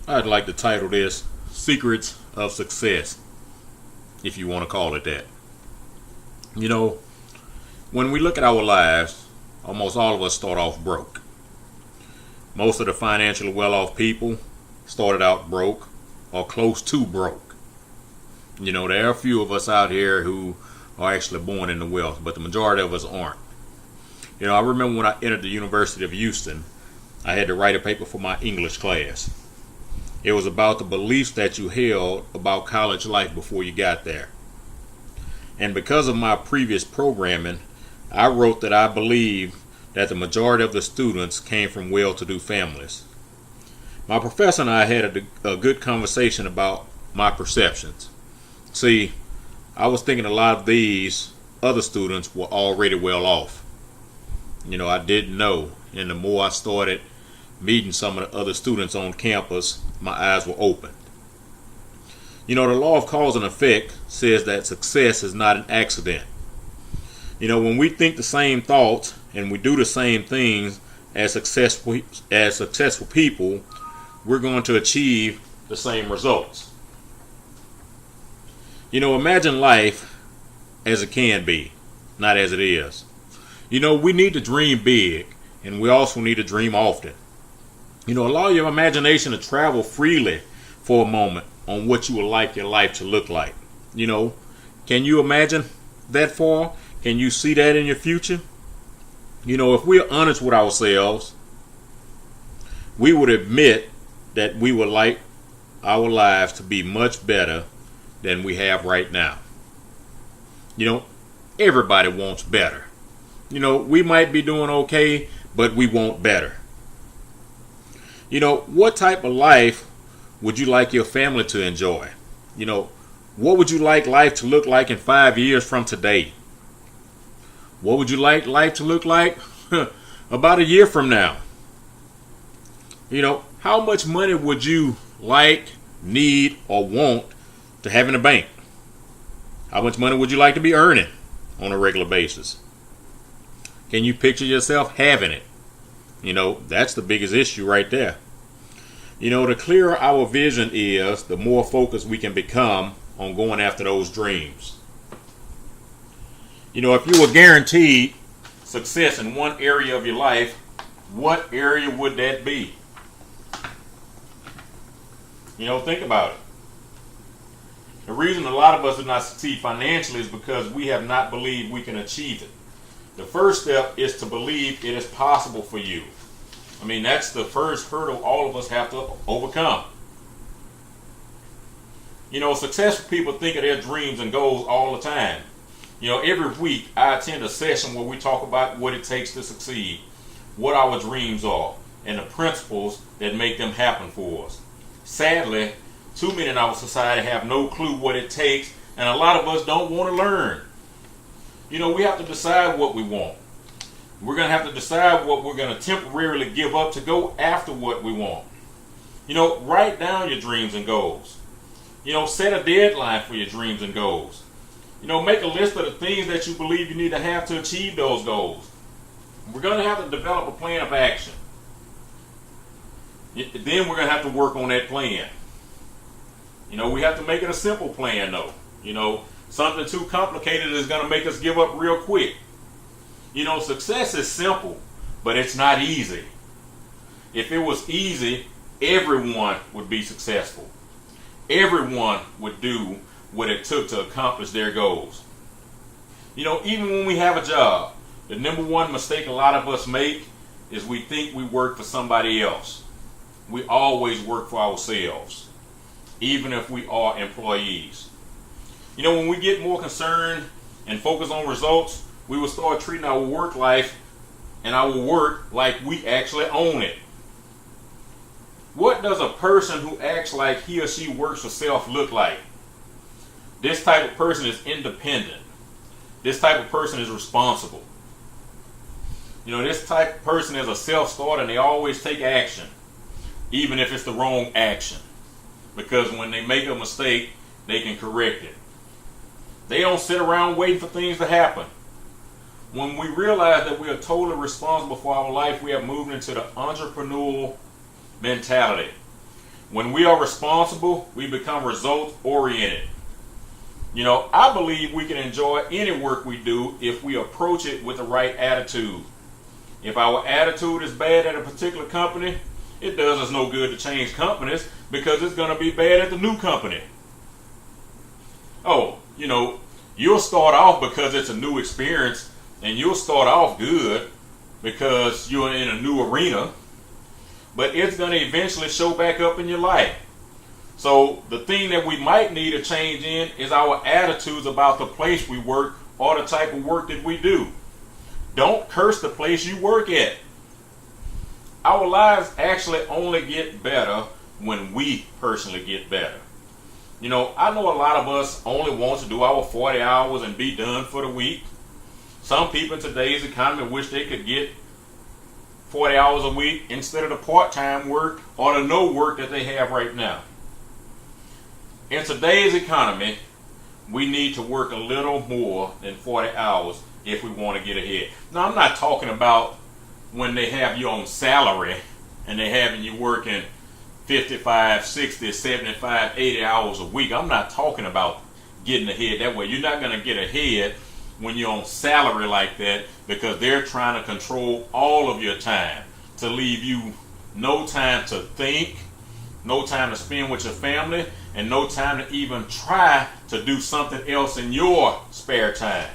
I'd like to title this Secrets of Success, if you want to call it that. You know, when we look at our lives, almost all of us start off broke. Most of the financially well off people started out broke or close to broke. There are a few of us out here who are actually born into wealth, but the majority of us aren't. I remember when I entered the University of Houston, I had to write a paper for my English class. It was about the beliefs that you held about college life before you got there. And because of my previous programming, I wrote that I believed that the majority of the students came from well-to-do families. My professor and I had a good conversation about my perceptions. See, I was thinking a lot of these other students were already well off. I didn't know, and the more I started meeting some of the other students on campus, my eyes were open. The law of cause and effect says that success is not an accident. When we think the same thoughts and we do the same things as successful people, we're going to achieve the same results. Imagine life as it can be, not as it is. We need to dream big, and we also need to dream often. Allow your imagination to travel freely for a moment on what you would like your life to look like. Can you imagine that far? Can you see that in your future? If we're honest with ourselves, we would admit that we would like our lives to be much better than we have right now. Everybody wants better. We might be doing okay, but we want better. What type of life would you like your family to enjoy? What would you like life to look like in 5 years from today? What would you like life to look like about a year from now? How much money would you like, need, or want to have in the bank? How much money would you like to be earning on a regular basis? Can you picture yourself having it? That's the biggest issue right there. The clearer our vision is, the more focused we can become on going after those dreams. If you were guaranteed success in one area of your life, what area would that be? Think about it. The reason a lot of us do not succeed financially is because we have not believed we can achieve it. The first step is to believe it is possible for you. That's the first hurdle all of us have to overcome. Successful people think of their dreams and goals all the time. Every week I attend a session where we talk about what it takes to succeed, what our dreams are, and the principles that make them happen for us. Sadly, too many in our society have no clue what it takes, and a lot of us don't want to learn. We have to decide what we want. We're going to have to decide what we're going to temporarily give up to go after what we want. Write down your dreams and goals. Set a deadline for your dreams and goals. Make a list of the things that you believe you need to have to achieve those goals. We're going to have to develop a plan of action. Then we're going to have to work on that plan. We have to make it a simple plan though. Something too complicated is going to make us give up real quick. Success is simple, but it's not easy. If it was easy, everyone would be successful. Everyone would do what it took to accomplish their goals. Even when we have a job, the number one mistake a lot of us make is we think we work for somebody else. We always work for ourselves, even if we are employees. When we get more concerned and focus on results, we will start treating our work life and our work like we actually own it. What does a person who acts like he or she works for self look like? This type of person is independent. This type of person is responsible. This type of person is a self-starter, and they always take action, even if it's the wrong action. Because when they make a mistake, they can correct it. They don't sit around waiting for things to happen. When we realize that we are totally responsible for our life, we have moved into the entrepreneurial mentality. When we are responsible, we become results oriented. I believe we can enjoy any work we do if we approach it with the right attitude. If our attitude is bad at a particular company, it does us no good to change companies because it's going to be bad at the new company. Oh, you'll start off because it's a new experience, and you'll start off good because you're in a new arena, but it's going to eventually show back up in your life. So the thing that we might need a change in is our attitudes about the place we work or the type of work that we do. Don't curse the place you work at. Our lives actually only get better when we personally get better. I know a lot of us only want to do our 40 hours and be done for the week. Some people in today's economy wish they could get 40 hours a week instead of the part-time work or the no work that they have right now. In today's economy, we need to work a little more than 40 hours if we want to get ahead. Now, I'm not talking about when they have you on salary and they're having you working 55, 60, 75, 80 hours a week. I'm not talking about getting ahead that way. You're not going to get ahead when you're on salary like that because they're trying to control all of your time to leave you no time to think, no time to spend with your family, and no time to even try to do something else in your spare time.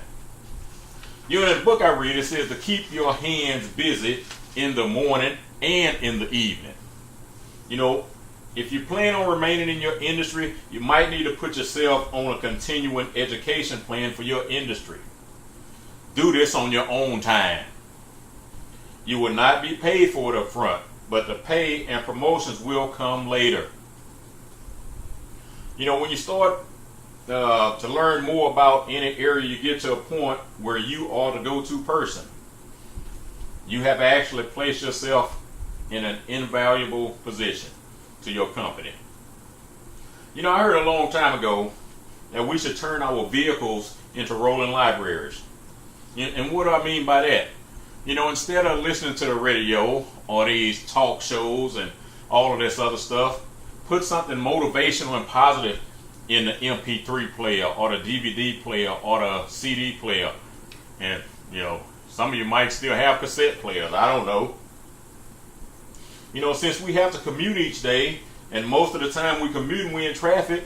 In the book I read, it says to keep your hands busy in the morning and in the evening. If you plan on remaining in your industry, you might need to put yourself on a continuing education plan for your industry. Do this on your own time. You will not be paid for it up front, but the pay and promotions will come later. When you start to learn more about any area, you get to a point where you are the go-to person. You have actually placed yourself in an invaluable position to your company. I heard a long time ago that we should turn our vehicles into rolling libraries. And what do I mean by that? Instead of listening to the radio or these talk shows and all of this other stuff, put something motivational and positive in the MP3 player or the DVD player or the CD player. And, some of you might still have cassette players. I don't know. Since we have to commute each day, and most of the time we commute and we're in traffic,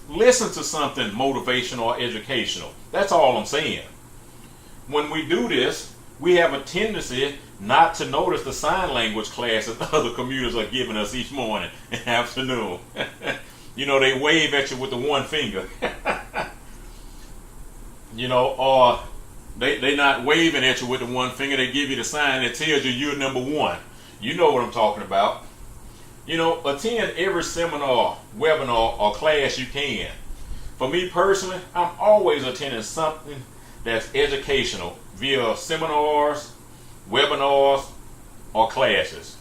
listen to something motivational or educational. That's all I'm saying. When we do this, we have a tendency not to notice the sign language classes other commuters are giving us each morning and afternoon. They wave at you with the one finger. Or they're not waving at you with the one finger. They give you the sign that tells you you're number one. You know what I'm talking about. Attend every seminar, webinar, or class you can. For me personally, I'm always attending something that's educational via seminars, webinars, or classes.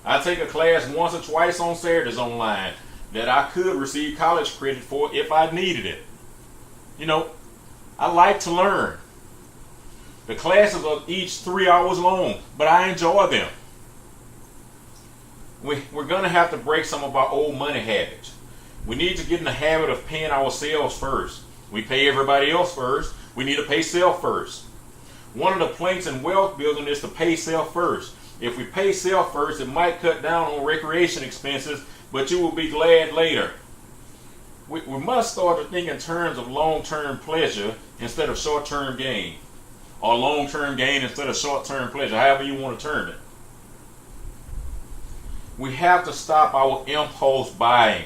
I take a class once or twice on Saturdays online that I could receive college credit for if I needed it. I like to learn. The classes are each 3 hours long, but I enjoy them. We're going to have to break some of our old money habits. We need to get in the habit of paying ourselves first. We pay everybody else first. We need to pay self first. One of the planks in wealth building is to pay self first. If we pay self first, it might cut down on recreation expenses, but you will be glad later. We must start to think in terms of long-term pleasure instead of short-term gain, or long-term gain instead of short-term pleasure, however you want to term it. We have to stop our impulse buying.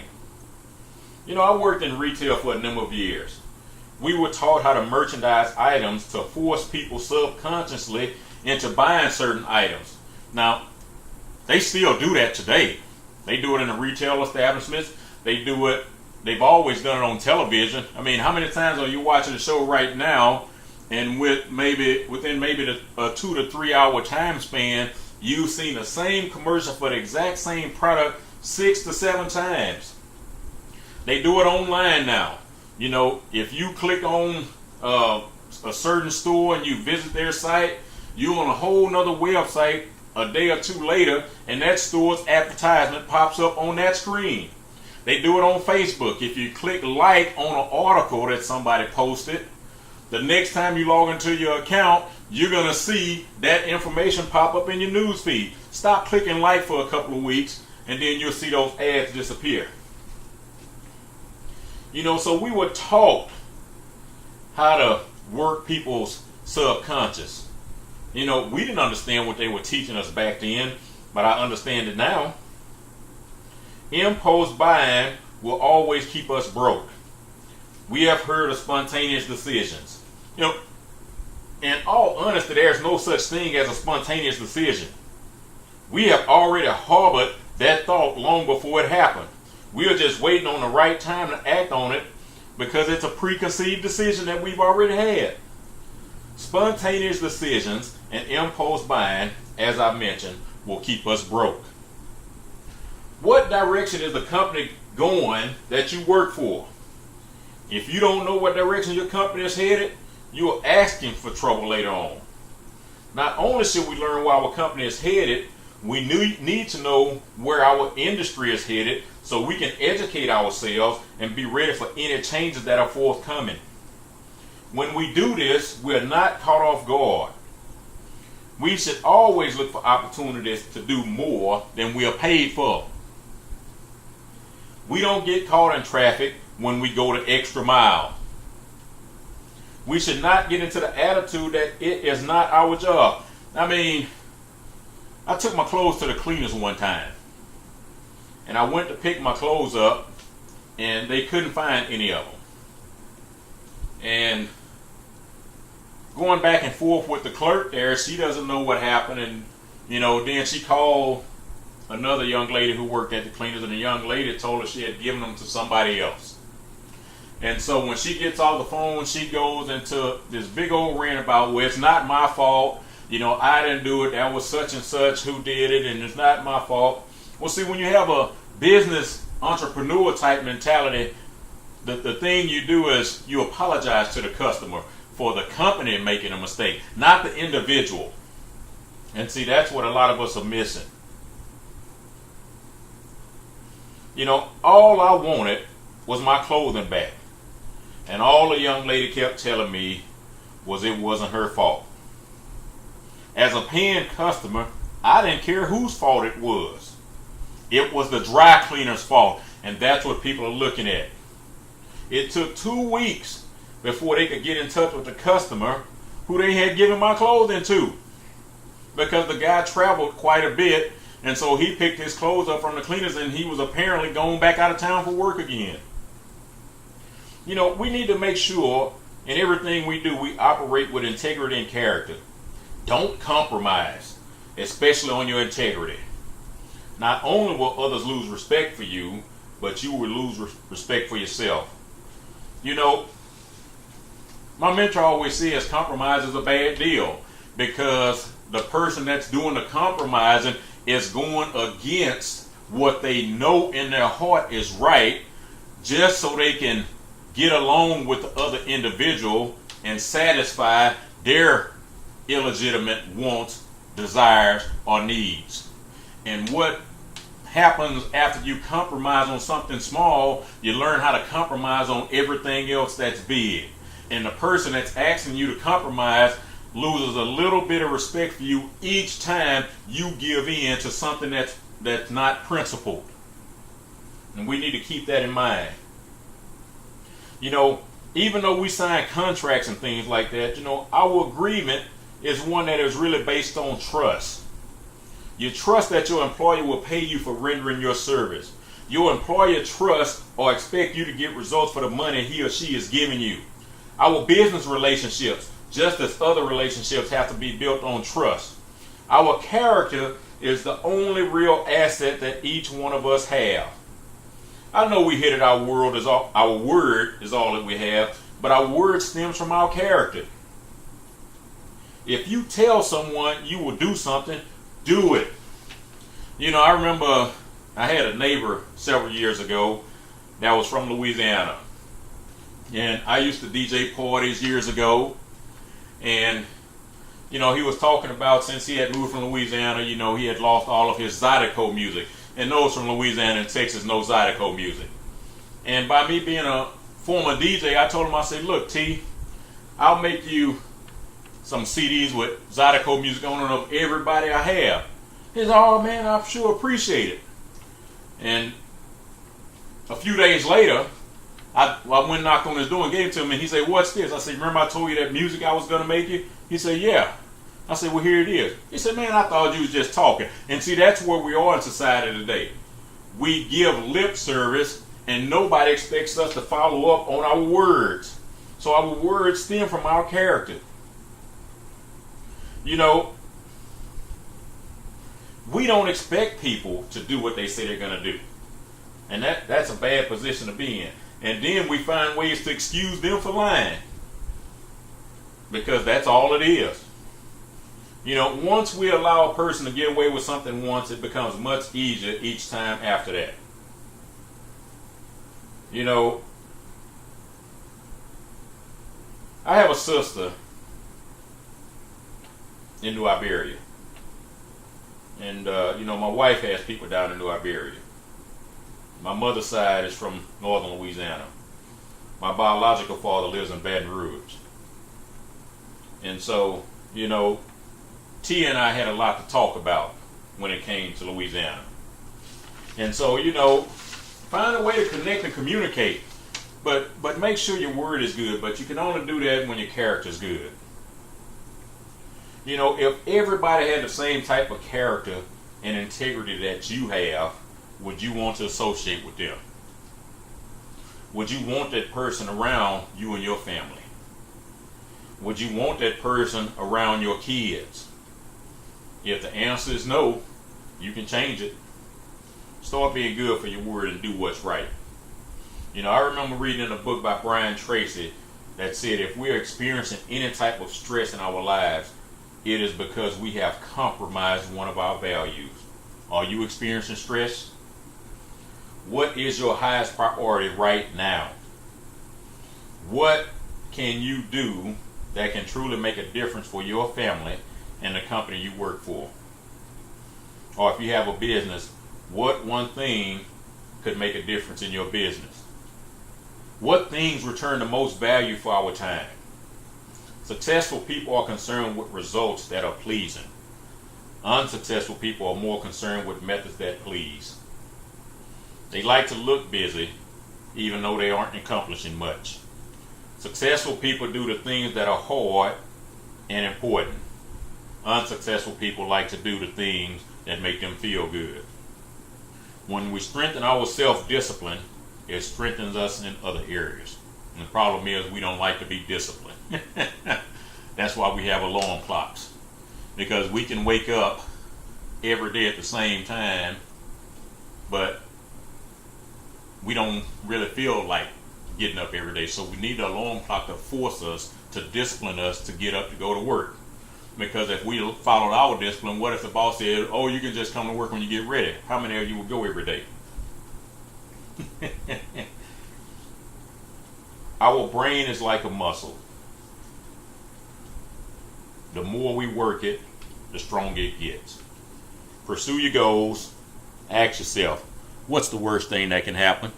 I worked in retail for a number of years. We were taught how to merchandise items to force people subconsciously into buying certain items. Now, they still do that today. They do it in the retail establishments. They've always done it on television. I mean, how many times are you watching a show right now, and within the 2 to 3 hour time span, you've seen the same commercial for the exact same product 6 to 7 times. They do it online now. If you click on a certain store and you visit their site, you're on a whole nother website a day or two later, and that store's advertisement pops up on that screen. They do it on Facebook. If you click like on an article that somebody posted, the next time you log into your account, you're going to see that information pop up in your news feed. Stop clicking like for a couple of weeks, and then you'll see those ads disappear. So we were taught how to work people's subconscious. We didn't understand what they were teaching us back then, but I understand it now. Impulse buying will always keep us broke. We have heard of spontaneous decisions. In all honesty, there's no such thing as a spontaneous decision. We have already harbored that thought long before it happened. We are just waiting on the right time to act on it because it's a preconceived decision that we've already had. Spontaneous decisions and impulse buying, as I mentioned, will keep us broke. What direction is the company going that you work for? If you don't know what direction your company is headed, you are asking for trouble later on. Not only should we learn where our company is headed, we need to know where our industry is headed so we can educate ourselves and be ready for any changes that are forthcoming. When we do this, we are not caught off guard. We should always look for opportunities to do more than we are paid for. We don't get caught in traffic when we go the extra mile. We should not get into the attitude that it is not our job. I took my clothes to the cleaners one time, and I went to pick my clothes up, and they couldn't find any of them. And going back and forth with the clerk there, she doesn't know what happened, and then she called another young lady who worked at the cleaners, and the young lady told her she had given them to somebody else. And so when she gets off the phone, she goes into this big old rant about, well, it's not my fault. I didn't do it. That was such and such who did it, and it's not my fault. Well, see, when you have a business entrepreneur type mentality, the thing you do is you apologize to the customer for the company making a mistake, not the individual. And see, that's what a lot of us are missing. All I wanted was my clothing back. And all the young lady kept telling me was it wasn't her fault. As a paying customer, I didn't care whose fault it was. It was the dry cleaner's fault, and that's what people are looking at. It took 2 weeks before they could get in touch with the customer who they had given my clothing to, because the guy traveled quite a bit, and so he picked his clothes up from the cleaners, and he was apparently going back out of town for work again. We need to make sure in everything we do, we operate with integrity and character. Don't compromise, especially on your integrity. Not only will others lose respect for you, but you will lose respect for yourself. My mentor always says compromise is a bad deal, because the person that's doing the compromising is going against what they know in their heart is right, just so they can get along with the other individual and satisfy their illegitimate wants, desires, or needs. And what happens after you compromise on something small, you learn how to compromise on everything else that's big. And the person that's asking you to compromise loses a little bit of respect for you each time you give in to something that's not principled. And we need to keep that in mind. Even though we sign contracts and things like that, our agreement is one that is really based on trust. You trust that your employer will pay you for rendering your service. Your employer trusts or expects you to get results for the money he or she is giving you. Our business relationships, just as other relationships, have to be built on trust. Our character is the only real asset that each one of us have. I know we hit it, our word is all that we have, but our word stems from our character. If you tell someone you will do something, do it. I remember I had a neighbor several years ago that was from Louisiana. And I used to DJ parties years ago. And, he was talking about since he had moved from Louisiana, he had lost all of his Zydeco music. And those from Louisiana and Texas know Zydeco music. And by me being a former DJ, I told him, I said, look, T, I'll make you some CDs with Zydeco music on it of everybody I have. He said, oh man, I sure appreciate it. And a few days later, I went and knocked on his door and gave it to him, and he said, what's this? I said, remember I told you that music I was going to make you? He said, yeah. I said, well, here it is. He said, man, I thought you was just talking. And see, that's where we are in society today. We give lip service, and nobody expects us to follow up on our words. So our words stem from our character. We don't expect people to do what they say they're going to do. And that's a bad position to be in. And then we find ways to excuse them for lying. Because that's all it is. Once we allow a person to get away with something once, it becomes much easier each time after that. I have a sister in New Iberia. And, my wife has people down in New Iberia. My mother's side is from northern Louisiana. My biological father lives in Baton Rouge. And so, T and I had a lot to talk about when it came to Louisiana. And so, find a way to connect and communicate. But make sure your word is good. But you can only do that when your character's good. If everybody had the same type of character and integrity that you have, would you want to associate with them? Would you want that person around you and your family? Would you want that person around your kids? If the answer is no, you can change it. Start being good for your word and do what's right. I remember reading in a book by Brian Tracy that said if we're experiencing any type of stress in our lives, it is because we have compromised one of our values. Are you experiencing stress? What is your highest priority right now? What can you do that can truly make a difference for your family and the company you work for? Or if you have a business, what one thing could make a difference in your business? What things return the most value for our time? Successful people are concerned with results that are pleasing. Unsuccessful people are more concerned with methods that please. They like to look busy, even though they aren't accomplishing much. Successful people do the things that are hard and important. Unsuccessful people like to do the things that make them feel good. When we strengthen our self-discipline, it strengthens us in other areas. And the problem is we don't like to be disciplined. That's why we have alarm clocks. Because we can wake up every day at the same time, but we don't really feel like getting up every day. So we need the alarm clock to force us, to discipline us to get up to go to work. Because if we followed our discipline, what if the boss said, oh, you can just come to work when you get ready? How many of you would go every day? Our brain is like a muscle. The more we work it, the stronger it gets. Pursue your goals. Ask yourself, what's the worst thing that can happen?